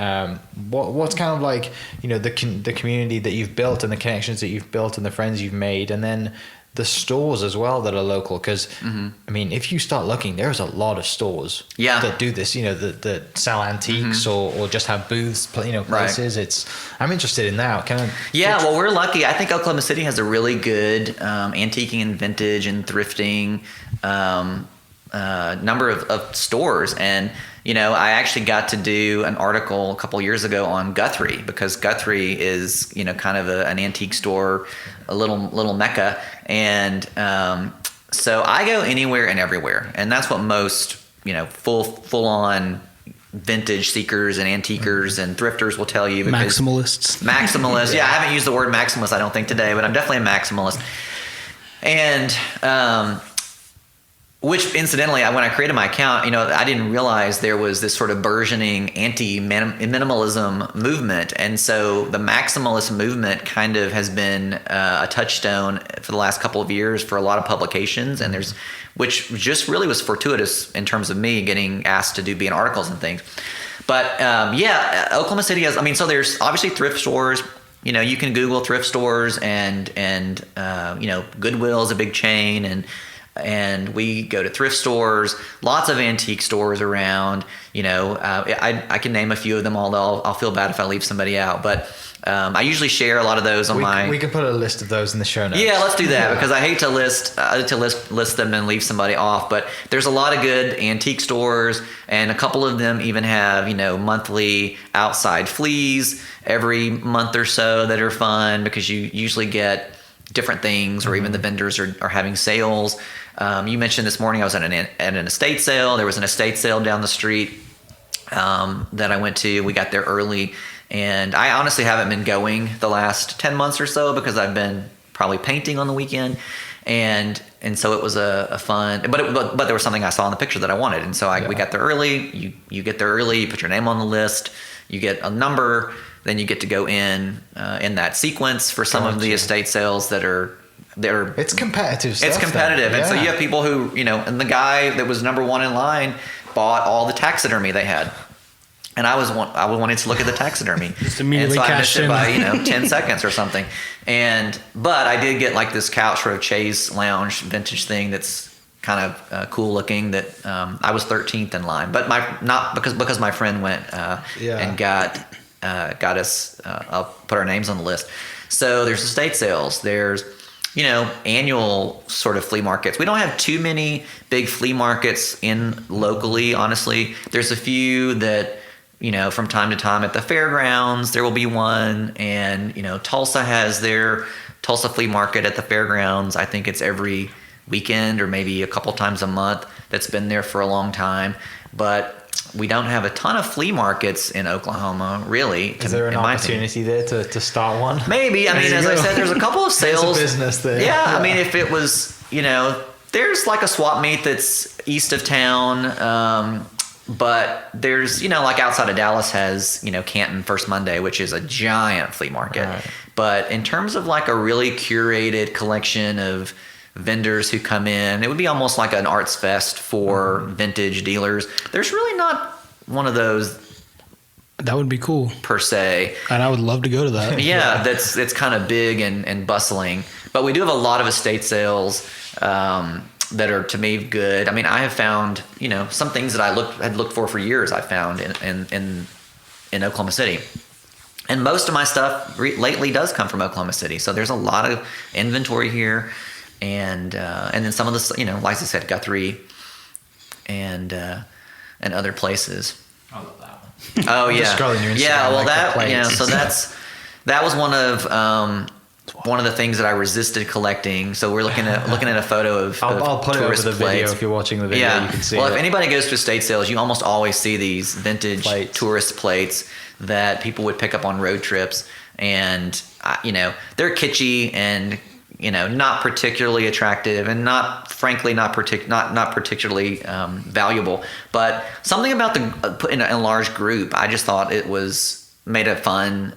What's kind of like the community that you've built and the connections that you've built and the friends you've made, and then the stores as well that are local, because I mean, if you start looking, there's a lot of stores that do this, that sell antiques or just have booths, places. I'm interested in that kind of. Well, we're lucky. I think Oklahoma City has a really good antiquing and vintage and thrifting number of stores. And I actually got to do an article a couple years ago on Guthrie, because Guthrie is kind of an antique store, a little mecca. And so I go anywhere and everywhere, and that's what most full on vintage seekers and antiquers and thrifters will tell you. Maximalists. I haven't used the word maximalist, I don't think, today, but I'm definitely a maximalist. And which, incidentally, when I created my account, I didn't realize there was this sort of burgeoning anti-minimalism movement. And so the maximalist movement kind of has been a touchstone for the last couple of years for a lot of publications. And which just really was fortuitous in terms of me getting asked to be in articles and things. But Oklahoma City has, so there's obviously thrift stores. You can Google thrift stores, and Goodwill is a big chain, and we go to thrift stores, lots of antique stores around. I can name a few of them, although I'll feel bad if I leave somebody out. But I usually share a lot of those on my. We can put a list of those in the show notes. Yeah, let's do that, because I hate to list them and leave somebody off. But there's a lot of good antique stores, and a couple of them even have monthly outside fleas every month or so that are fun, because you usually get different things, or even the vendors are having sales. You mentioned this morning I was at an estate sale. There was an estate sale down the street that I went to. We got there early, and I honestly haven't been going the last 10 months or so, because I've been probably painting on the weekend. And so it was a fun, but there was something I saw in the picture that I wanted. And so we got there early. You get there early, you put your name on the list, you get a number, then you get to go in that sequence for some of the estate sales that are. It's competitive stuff. It's competitive. And so you have people who, and the guy that was number one in line bought all the taxidermy they had. And I wanted to look at the taxidermy. Just immediately cashed in. I missed it by 10 seconds or something. But I did get like this couch for a chaise lounge vintage thing that's kind of cool looking. That I was 13th in line, but because my friend went and got us. I'll put our names on the list. So there's estate sales. There's annual sort of flea markets. We don't have too many big flea markets locally, honestly. There's a few that, from time to time at the fairgrounds, there will be one. And, Tulsa has their Tulsa flea market at the fairgrounds. I think it's every weekend or maybe a couple times a month. That's been there for a long time. But we don't have a ton of flea markets in Oklahoma, really. Is there an opportunity there to start one? Maybe. I mean, as I said, there's a couple of sales. There's a business there. Yeah, I mean, if it was, there's like a swap meet that's east of town, but there's, like outside of Dallas has, Canton First Monday, which is a giant flea market. Right. But in terms of like a really curated collection of vendors who come in, it would be almost like an arts fest for vintage dealers. There's really not one of those. That would be cool per se, and I would love to go to that. Yeah, it's kind of big and bustling, but we do have a lot of estate sales that are, to me, good. I mean, I have found some things that I had looked for years. I found in Oklahoma City. And most of my stuff lately does come from Oklahoma City, so there's a lot of inventory here. And then some of the, like I said, Guthrie and other places. I love that one. Oh yeah, just scrolling your Instagram, yeah. Well, like so that was one of the things that I resisted collecting. So we're looking at a photo of I'll put it over the video plates. if you're watching the video. You can see. Well, if anybody goes to estate sales, you almost always see these vintage tourist plates that people would pick up on road trips, and they're kitschy and not particularly attractive, and not particularly valuable. But something about the put in a large group, I just thought it was made a fun,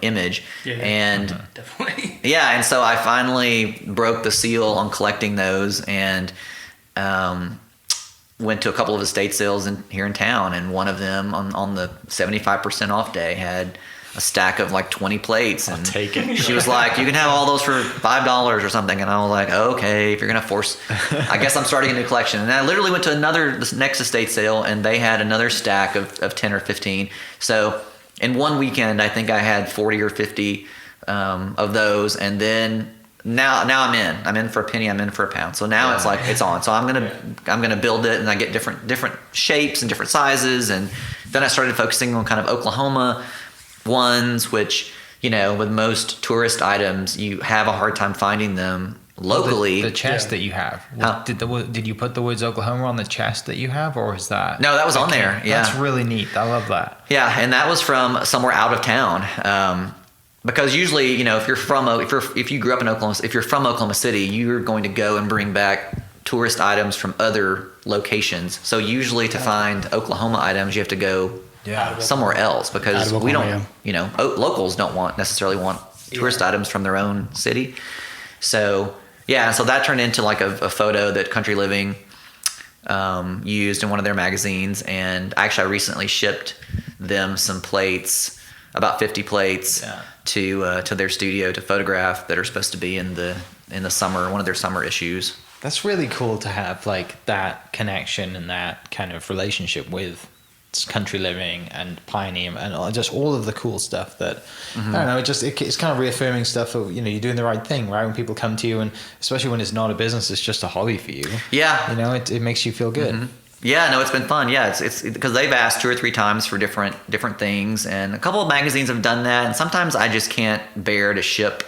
image. Yeah, and definitely. Yeah, and so I finally broke the seal on collecting those, and went to a couple of estate sales here in town, and one of them on the 75% off day had a stack of like 20 plates, and I'll take it. She was like, "You can have all those for $5 or something," and I was like, "Okay, if you're gonna force, I guess I'm starting a new collection." And I literally went to this next estate sale, and they had another stack of 10 or 15. So in one weekend, I think I had 40 or 50 of those, and then now I'm in for a penny, I'm in for a pound. So now it's like it's on. So I'm gonna build it, and I get different shapes and different sizes, and then I started focusing on kind of Oklahoma ones, which with most tourist items you have a hard time finding them locally. The chest that you have, did you put the Woods Oklahoma on the chest that you have, or is that? No, that was on there. Yeah, that's really neat. I love that. Yeah, and that was from somewhere out of town. Because usually, if you grew up in Oklahoma, if you're from Oklahoma City, you're going to go and bring back tourist items from other locations. So usually to find Oklahoma items, you have to go somewhere else, because we don't, locals don't necessarily want tourist items from their own city. So so that turned into like a photo that Country Living used in one of their magazines, and I recently shipped them some plates, about 50 plates, to their studio to photograph, that are supposed to be in the summer, one of their summer issues. That's really cool to have like that connection and that kind of relationship with Country Living and Pioneer and just all of the cool stuff that I don't know, it's kind of reaffirming stuff of you're doing the right thing, right? When people come to you, and especially when it's not a business, it's just a hobby for you. It makes you feel good. Yeah, no, it's been fun. Yeah, it's because they've asked 2 or 3 times for different things, and a couple of magazines have done that, and sometimes I just can't bear to ship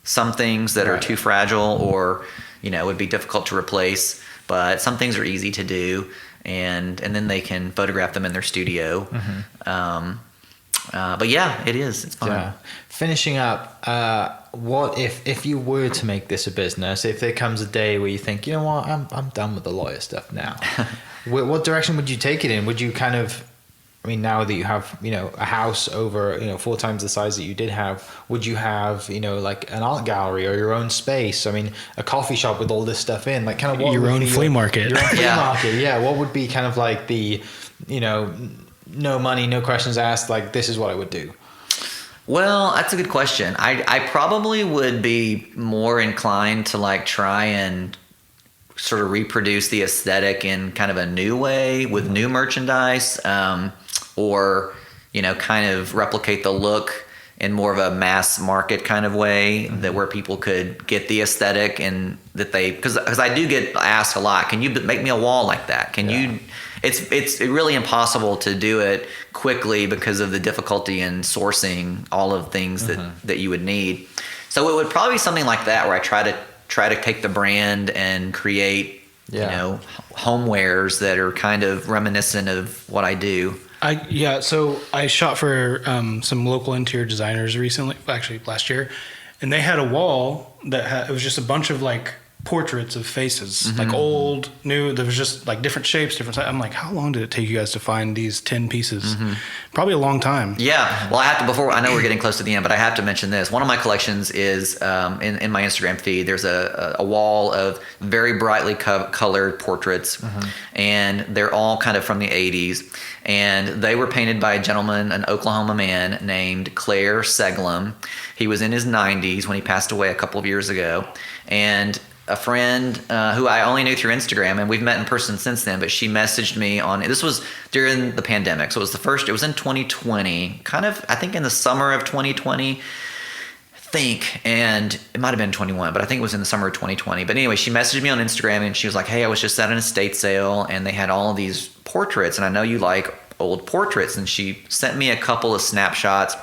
some things that are too fragile or would be difficult to replace, but some things are easy to do. And then they can photograph them in their studio. But yeah, it is. It's fun. Yeah. Finishing up, what if you were to make this a business? If there comes a day where you think, you know what, I'm done with the lawyer stuff now. What direction would you take it in? Would you kind of, I mean, now that you have, a house over, 4 times the size that you did have, would you have, like an art gallery or your own space? I mean, a coffee shop with all this stuff in, like kind of what Your own flea market. Your own flea market, yeah. What would be kind of like the, no money, no questions asked, like this is what I would do? Well, that's a good question. I probably would be more inclined to like try and sort of reproduce the aesthetic in kind of a new way with new merchandise, or kind of replicate the look in more of a mass market kind of way, that where people could get the aesthetic, and that they, because I do get asked a lot, can you make me a wall like that? Can you? It's really impossible to do it quickly because of the difficulty in sourcing all of things that you would need. So it would probably be something like that, where I try to take the brand and create homewares that are kind of reminiscent of what I do. So I shot for some local interior designers recently, actually last year, and they had a wall that it was just a bunch of like portraits of faces, like old, new. There was just like different shapes, different sizes. I'm like, how long did it take you guys to find these 10 pieces? Probably a long time. Yeah. Well, I know we're getting close to the end, but I have to mention this. One of my collections is in my Instagram feed. There's a wall of very brightly colored portraits, and they're all kind of from the 80s. And they were painted by a gentleman, an Oklahoma man named Claire Seglum. He was in his 90s when he passed away a couple of years ago. And a friend who I only knew through Instagram, and we've met in person since then, but she messaged me this was during the pandemic. So it was in 2020, kind of, I think in the summer of 2020, and it might have been 21, but I think it was in the summer of 2020. But anyway, she messaged me on Instagram, and she was like, hey, I was just at an estate sale, and they had all of these portraits, and I know you like old portraits. And she sent me a couple of snapshots.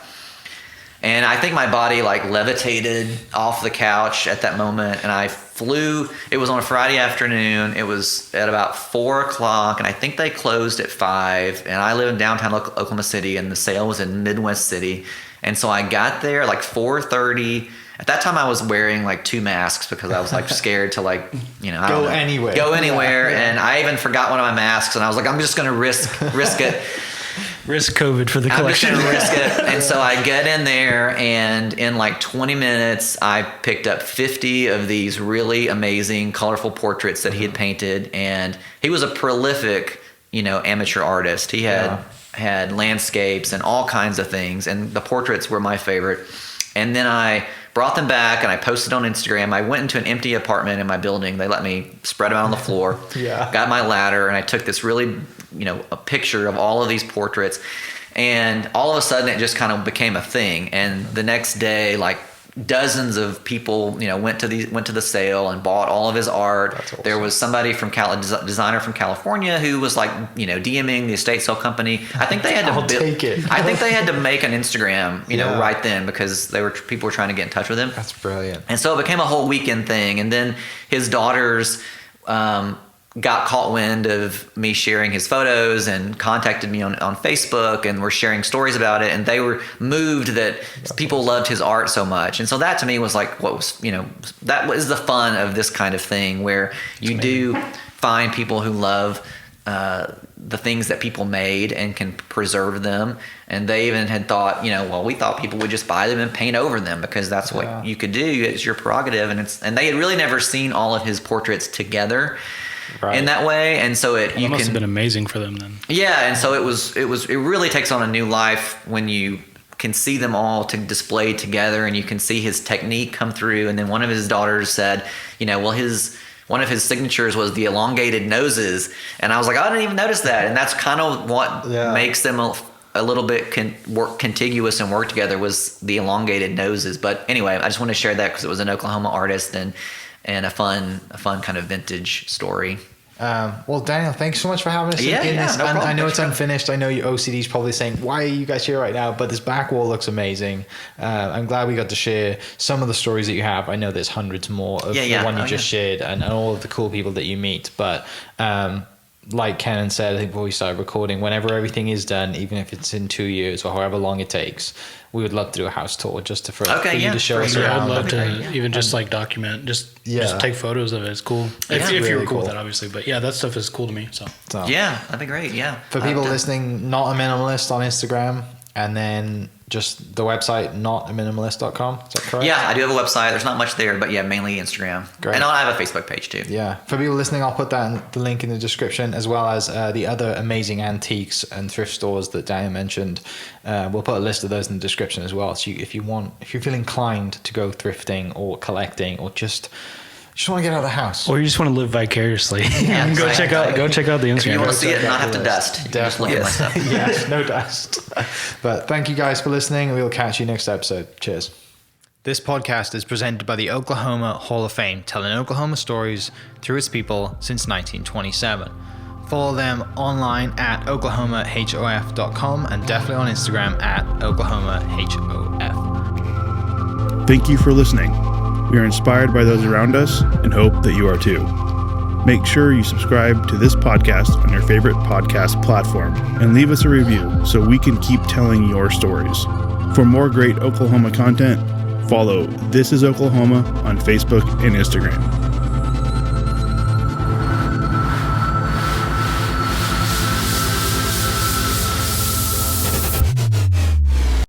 And I think my body like levitated off the couch at that moment, and I flew. It was on a Friday afternoon. It was at about 4:00, and I think they closed at 5. And I live in downtown Oklahoma City, and the sale was in Midwest City. And so I got there like 4:30. At that time, I was wearing like 2 masks because I was like scared to like, go anywhere. Yeah. And I even forgot one of my masks, and I was like, I'm just going to risk it. Risk COVID for the collection. I'm just gonna risk it. And so I get in there, and in like 20 minutes, I picked up 50 of these really amazing, colorful portraits that he had painted. And he was a prolific, amateur artist. He had landscapes and all kinds of things, and the portraits were my favorite. And then I brought them back, and I posted on Instagram. I went into an empty apartment in my building. They let me spread them out on the floor. Got my ladder, and I took this really, a picture of all of these portraits. And all of a sudden, it just kind of became a thing. And the next day, like dozens of people, went to the sale and bought all of his art. That's awesome. There was somebody from designer from California who was like, DMing the estate sale company. I think they had to take it. I think they had to make an Instagram, right then, because people were trying to get in touch with him. That's brilliant. And so it became a whole weekend thing. And then his daughters got caught wind of me sharing his photos and contacted me on Facebook, and were sharing stories about it. And they were moved that people loved his art so much. And so that to me was like, that was the fun of this kind of thing, where you do find people who love the things that people made and can preserve them. And they even had thought, we thought people would just buy them and paint over them because that's what you could do. It's your prerogative. And they had really never seen all of his portraits together. Right. In that way, and so it must have been amazing for them then. Yeah, and so it really takes on a new life when you can see them all displayed together, and you can see his technique come through. And then one of his daughters said, one of his signatures was the elongated noses, and I was like, I didn't even notice that. And that's kind of what makes them a little bit work contiguous and work together, was the elongated noses. But anyway, I just want to share that because it was an Oklahoma artist and a fun kind of vintage story. Well, Daniel, thanks so much for having us in this. No problem. I know it's unfinished. I know your OCD is probably saying, why are you guys here right now? But this back wall looks amazing. I'm glad we got to share some of the stories that you have. I know there's hundreds more of the one you just shared, and all of the cool people that you meet. But like Kenan said, I think before we started recording, whenever everything is done, even if it's in 2 years or however long it takes, we would love to do a house tour just for you to show us around. I'd love to even just like document, just take photos of it. It's cool. If really you're cool cool with that, obviously. But yeah, that stuff is cool to me. So yeah, that'd be great. Yeah. For people listening, Not a Minimalist on Instagram, and then just the website, notaminimalist.com. Is that correct? Yeah, I do have a website. There's not much there, but yeah, mainly Instagram. Great. And I have a Facebook page too. Yeah. For people listening, I'll put the link in the description, as well as the other amazing antiques and thrift stores that Daniel mentioned. We'll put a list of those in the description as well. So if you feel inclined to go thrifting or collecting, or just want to get out of the house, or you just want to live vicariously, Yeah, go check out the Instagram. If you want to see it and not have to dust, definitely. Just look at my stuff. Yes, no dust. But thank you guys for listening. We'll catch you next episode. Cheers. This podcast is presented by the Oklahoma Hall of Fame, telling Oklahoma stories through its people since 1927. Follow them online at oklahomahof.com and definitely on Instagram at oklahomahof. Thank you for listening. We are inspired by those around us and hope that you are too. Make sure you subscribe to this podcast on your favorite podcast platform and leave us a review so we can keep telling your stories. For more great Oklahoma content, follow This Is Oklahoma on Facebook and Instagram.